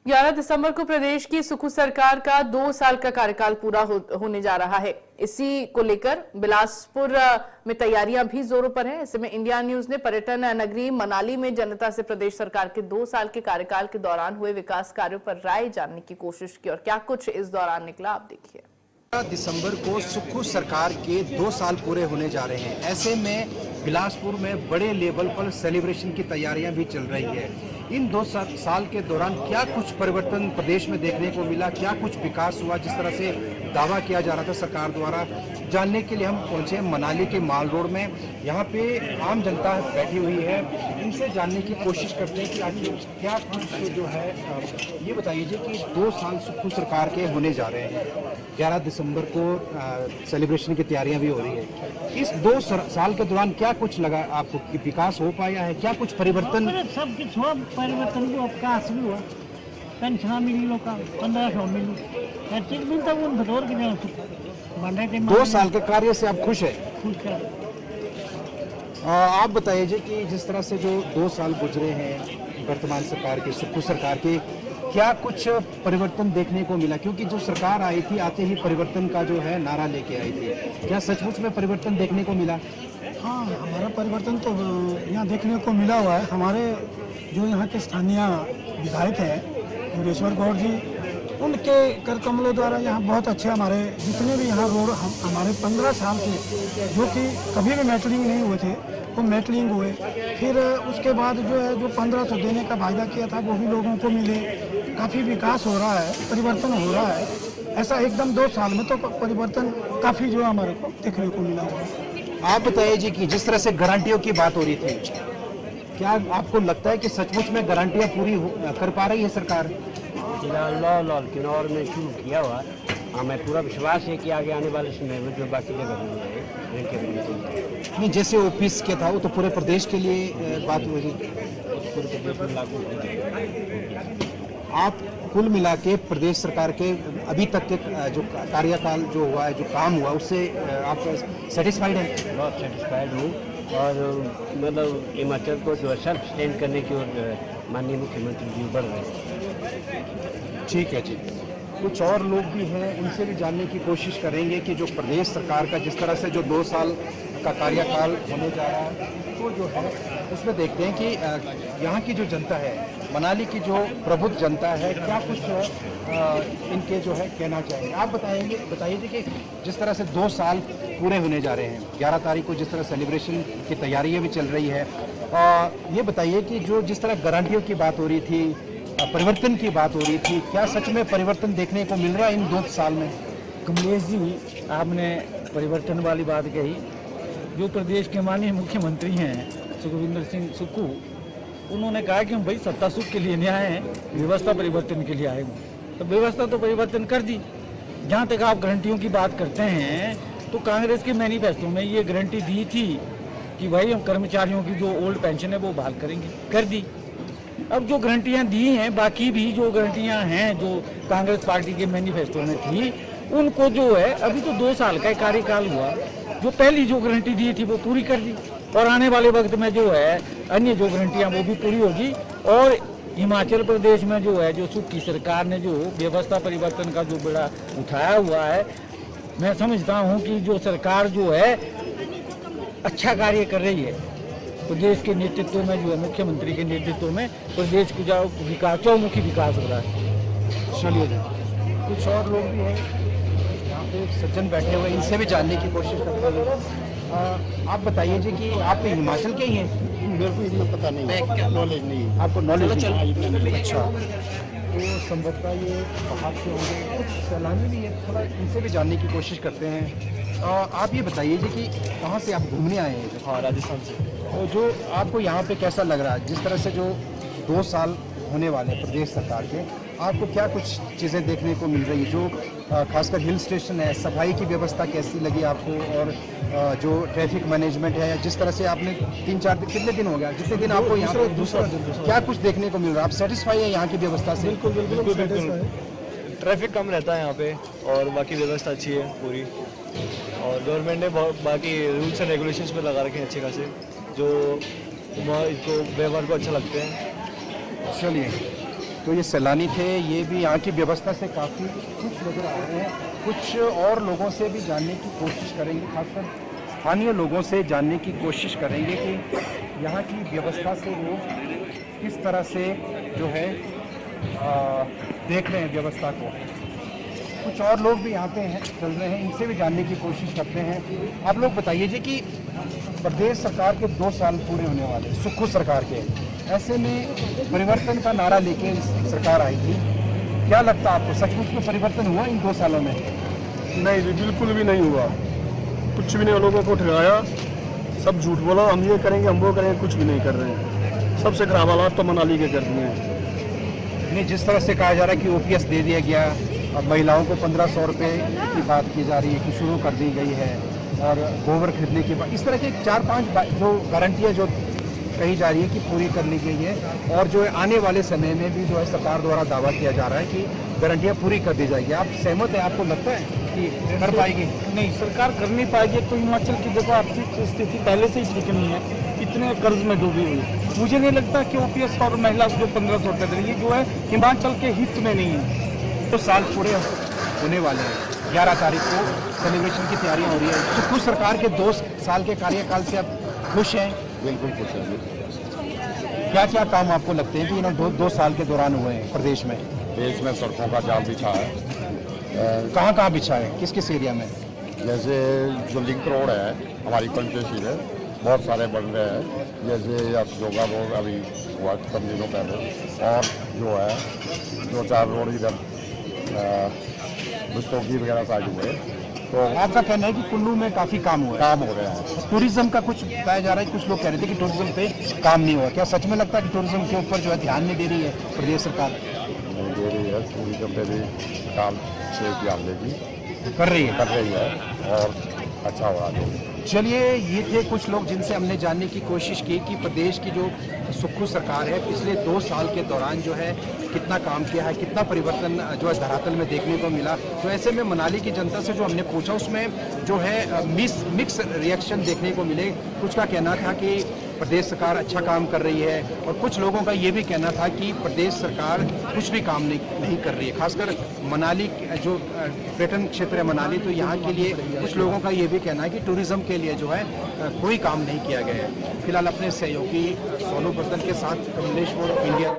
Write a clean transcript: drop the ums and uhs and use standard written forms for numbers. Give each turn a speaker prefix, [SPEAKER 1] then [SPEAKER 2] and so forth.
[SPEAKER 1] 11 दिसंबर को प्रदेश की सुक्खू सरकार का 2 साल का कार्यकाल पूरा होने जा रहा है। इसी को लेकर बिलासपुर में तैयारियां भी जोरों पर हैं। ऐसे में इंडिया न्यूज ने पर्यटन नगरी मनाली में जनता से प्रदेश सरकार के 2 साल के कार्यकाल के दौरान हुए विकास कार्यों पर राय जानने की कोशिश की और क्या कुछ इस दौरान निकला, आप देखिए।
[SPEAKER 2] 11 दिसंबर को सुक्खू सरकार के 2 साल पूरे होने जा रहे हैं। ऐसे में बिलासपुर में बड़े लेवल पर सेलिब्रेशन की तैयारियां भी चल रही है। इन 2 साल के दौरान क्या कुछ परिवर्तन प्रदेश में देखने को मिला, क्या कुछ विकास हुआ, जिस तरह से दावा किया जा रहा था सरकार द्वारा, जानने के लिए हम पहुंचे मनाली के माल रोड में। यहाँ पे आम जनता बैठी हुई है, इनसे जानने की कोशिश करते हैं कि आखिर क्या कुछ जो है। ये बताइए जी कि 2 साल सुक्खू सरकार के होने जा रहे हैं। 11 दिसंबर को सेलिब्रेशन की तैयारियां भी हो रही है। इस 2 साल के दौरान क्या कुछ लगा आपको कि विकास हो पाया है, क्या कुछ परिवर्तन?
[SPEAKER 3] सब कुछ हुआ, परिवर्तन भी विकास भी हुआ। पेंशन मिली लोग 1500 मिली, हर चीज मिलता वो भटोर के
[SPEAKER 2] 2 साल के कार्य से आप खुश है?
[SPEAKER 3] खुश है।
[SPEAKER 2] आप बताइए जी कि जिस तरह से जो 2 साल गुजरे हैं वर्तमान सरकार के, सुक्खू सरकार के, क्या कुछ परिवर्तन देखने को मिला? क्योंकि जो सरकार आई थी, आते ही परिवर्तन का जो है नारा लेके आई थी। क्या सचमुच में परिवर्तन देखने को मिला?
[SPEAKER 4] हाँ, हमारा परिवर्तन तो यहाँ देखने को मिला हुआ है। हमारे जो यहाँ के स्थानीय विधायक हैं योगेश्वर गौड़ जी, उनके कर कमलों द्वारा यहाँ बहुत अच्छे हमारे जितने भी यहाँ रोड हमारे 15 साल से जो कि कभी भी मेटलिंग नहीं हुए थे वो मेटलिंग हुए। फिर उसके बाद जो है जो 1500 देने का वायदा किया था वो भी लोगों को मिले। काफ़ी विकास हो रहा है, परिवर्तन हो रहा है। ऐसा एकदम 2 साल में तो परिवर्तन काफ़ी जो हमारे को देखने को मिला हुआ है।
[SPEAKER 2] आप बताइए जी कि जिस तरह से गारंटियों की बात हो रही थी, क्या आपको लगता है कि सचमुच में गारंटियां पूरी कर पा रही है सरकार?
[SPEAKER 5] लाल किन्नौर में शुरू किया हुआ, हमें पूरा विश्वास है कि आगे आने वाले समय में जो बाकी जगह
[SPEAKER 2] नहीं, जैसे ऑफिस के था वो तो पूरे प्रदेश के लिए बात हो रही,
[SPEAKER 5] पूरे प्रदेश में लागू।
[SPEAKER 2] आप कुल मिला के प्रदेश सरकार के अभी तक के जो कार्यकाल जो हुआ है, जो काम हुआ, उससे आप सेटिस्फाइड हैं?
[SPEAKER 5] बहुत सेटिस्फाइड हूँ और मतलब हिमाचल को जो है सेल्फ स्टैंड करने की ओर माननीय मुख्यमंत्री जी बढ़ रहे हैं।
[SPEAKER 2] ठीक है जी। कुछ और लोग भी हैं, उनसे भी जानने की कोशिश करेंगे कि जो प्रदेश सरकार का जिस तरह से जो 2 साल का कार्यकाल होने जा रहा है, तो जो है उसमें देखते हैं कि यहाँ की जो जनता है, मनाली की जो प्रबुद्ध जनता है, क्या कुछ इनके जो है कहना चाहेंगे। आप बताइए कि जिस तरह से 2 साल पूरे होने जा रहे हैं, 11 तारीख को जिस तरह सेलिब्रेशन की तैयारियां भी चल रही है, ये बताइए कि जो जिस तरह गारंटियों की बात हो रही थी, परिवर्तन की बात हो रही थी, क्या सच में परिवर्तन देखने को मिल रहा है इन 2 साल में?
[SPEAKER 3] कमलेश जी, आपने परिवर्तन वाली बात कही। जो प्रदेश के माननीय मुख्यमंत्री हैं सुखविंदर सिंह सुक्खू, उन्होंने कहा कि हम भाई सत्ता सुख के लिए नहीं आए हैं, व्यवस्था परिवर्तन के लिए आए हैं। तो व्यवस्था तो परिवर्तन कर दी। जहाँ तक आप गारंटियों की बात करते हैं, तो कांग्रेस के मैनिफेस्टो में ये गारंटी दी थी कि भाई हम कर्मचारियों की जो ओल्ड पेंशन है वो बहाल करेंगे, कर दी। अब जो गारंटियाँ दी हैं, बाकी भी जो गारंटियाँ हैं जो कांग्रेस पार्टी के मैनिफेस्टो में थी, उनको जो है अभी तो 2 साल का कार्यकाल हुआ, जो पहली जो गारंटी दी थी वो पूरी कर दी और आने वाले वक्त में जो है अन्य जो गारंटियाँ वो भी पूरी होगी। और हिमाचल प्रदेश में जो है जो सुक्खू सरकार ने जो व्यवस्था परिवर्तन का जो बड़ा उठाया हुआ है, मैं समझता हूँ कि जो सरकार जो है अच्छा कार्य कर रही है। प्रदेश के नेतृत्व में जो है मुख्यमंत्री के नेतृत्व में प्रदेश को जो विकास, चौमुखी विकास हो रहा है।
[SPEAKER 2] चलिए, कुछ और लोग भी हैं यहाँ पे, सज्जन बैठे हुए, इनसे भी जानने की कोशिश करते हैं। आप बताइए जी कि आप हिमाचल के ही हैं?
[SPEAKER 4] मेरे को इतना पता नहीं है, नॉलेज नहीं है।
[SPEAKER 2] आपको नॉलेज नहीं?
[SPEAKER 4] अच्छा,
[SPEAKER 2] तो संभवतः ये बाहर से होंगे, कुछ सैलानी भी है, थोड़ा इनसे भी जानने की कोशिश करते हैं। आप ये बताइए जी कि कहाँ से आप घूमने आए हैं?
[SPEAKER 5] हाँ, राजस्थान से।
[SPEAKER 2] तो जो आपको यहाँ पे कैसा लग रहा है, जिस तरह से जो 2 साल होने वाले प्रदेश सरकार के, आपको क्या कुछ चीज़ें देखने को मिल रही है? जो खासकर हिल स्टेशन है, सफाई की व्यवस्था कैसी लगी आपको, और जो ट्रैफिक मैनेजमेंट है, जिस तरह से आपने 3-4 दिन, कितने दिन हो गया, जितने दिन आपको यहाँ पे दूसरा क्या कुछ देखने को मिल रहा है? आप सेटिस्फाई है यहाँ की व्यवस्था से?
[SPEAKER 4] बिल्कुल।
[SPEAKER 6] ट्रैफिक कम रहता है यहाँ पे और बाकी व्यवस्था अच्छी है पूरी, और गवर्नमेंट ने बाकी रूल्स एंड रेगुलेशंस में लगा रखे हैं अच्छे खासे, जो इसको व्यवहार को अच्छा लगते हैं।
[SPEAKER 2] चलिए, तो ये सैलानी थे, ये भी यहाँ की व्यवस्था से काफ़ी खुश नजर आ रहे हैं। कुछ और लोगों से भी जानने की कोशिश करेंगे, खासकर स्थानीय लोगों से जानने की कोशिश करेंगे कि यहाँ की व्यवस्था से वो किस तरह से जो है देख रहे हैं व्यवस्था को। कुछ और लोग भी यहाँ पे हैं, चल रहे हैं, इनसे भी जानने की कोशिश करते हैं। आप लोग बताइए जी कि प्रदेश सरकार के 2 साल पूरे होने वाले, सुक्खू सरकार के, ऐसे में परिवर्तन का नारा लेके सरकार आई थी, क्या लगता है आपको सचमुच में परिवर्तन हुआ इन 2 सालों में?
[SPEAKER 7] नहीं जी, बिल्कुल भी नहीं हुआ, कुछ भी नहीं। लोगों को ठगाया, सब झूठ बोला, हम ये करेंगे, हम वो करेंगे, कुछ भी नहीं कर रहे हैं। सबसे खराब हालात तो मनाली के कर दिए हैं।
[SPEAKER 2] नहीं, जिस तरह से कहा जा रहा है कि ओपीएस दे दिया गया, अब महिलाओं को 1500 रुपये की बात की जा रही है कि शुरू कर दी गई है, और गोबर खरीदने के बाद इस तरह के 4-5 जो गारंटियाँ जो कही जा रही है कि पूरी कर ली गई है, और जो है आने वाले समय में भी जो है सरकार द्वारा दावा किया जा रहा है कि गारंटियाँ पूरी कर दी जाएगी। आप सहमत हैं? आपको लगता है कि कर पाएगी?
[SPEAKER 3] नहीं, सरकार कर नहीं पाएगी। तो हिमाचल की देखो आर्थिक स्थिति पहले से ही ठीक नहीं है, इतने कर्ज में डूबी हुई। मुझे नहीं लगता कि ओपीएस और महिला को जो 1500 रुपये दे रही है, जो है हिमाचल के हित में नहीं है।
[SPEAKER 2] 2 साल पूरे होने वाले हैं, 11 तारीख को सेलिब्रेशन की तैयारियां हो रही है। तो खुश सरकार के 2 साल के कार्यकाल से आप खुश हैं?
[SPEAKER 8] बिल्कुल खुश हैं।
[SPEAKER 2] क्या क्या काम आपको लगते हैं कि इन्होंने 2 साल के दौरान हुए हैं प्रदेश में?
[SPEAKER 8] देश में सड़कों का जाल बिछा है।
[SPEAKER 2] कहाँ कहाँ बिछा है, किस किस एरिया में?
[SPEAKER 8] जैसे जो लिंक रोड है हमारी पंचेशी में, बहुत सारे बन रहे हैं। जैसे जोगा रोड अभी हुआ कम दिनों पहले, और जो है 2-4 रोड इधर बुस्तोगी वगैरह साइड हुए। तो
[SPEAKER 2] आपका कहना है कि कुल्लू में काफ़ी काम हुआ है?
[SPEAKER 8] काम हो रहे हैं।
[SPEAKER 2] टूरिज्म का कुछ बताया जा रहा है, कुछ लोग कह रहे थे कि टूरिज्म पे काम नहीं हुआ। क्या सच में लगता है कि टूरिज्म के ऊपर जो है ध्यान नहीं दे रही है प्रदेश सरकार?
[SPEAKER 8] नहीं दे रही है, टूरिज्म पे भी काम से ध्यान देगी,
[SPEAKER 2] कर रही है?
[SPEAKER 8] कर रही है, और अच्छा हो रहा है।
[SPEAKER 2] चलिए, ये थे कुछ लोग जिनसे हमने जानने की कोशिश की कि प्रदेश की जो सुक्खू सरकार है पिछले 2 साल के दौरान जो है कितना काम किया है, कितना परिवर्तन जो है धरातल में देखने को मिला। तो ऐसे में मनाली की जनता से जो हमने पूछा उसमें जो है मिक्स रिएक्शन देखने को मिले। कुछ का कहना था कि प्रदेश सरकार अच्छा काम कर रही है, और कुछ लोगों का ये भी कहना था कि प्रदेश सरकार कुछ भी काम नहीं कर रही है। खासकर मनाली जो पर्यटन क्षेत्र है मनाली, तो यहाँ के लिए कुछ लोगों का ये भी कहना है कि टूरिज्म के लिए जो है कोई काम नहीं किया गया है। फिलहाल अपने सहयोगी सोनू बर्दन के साथ कमलेश मोड़, इंडिया।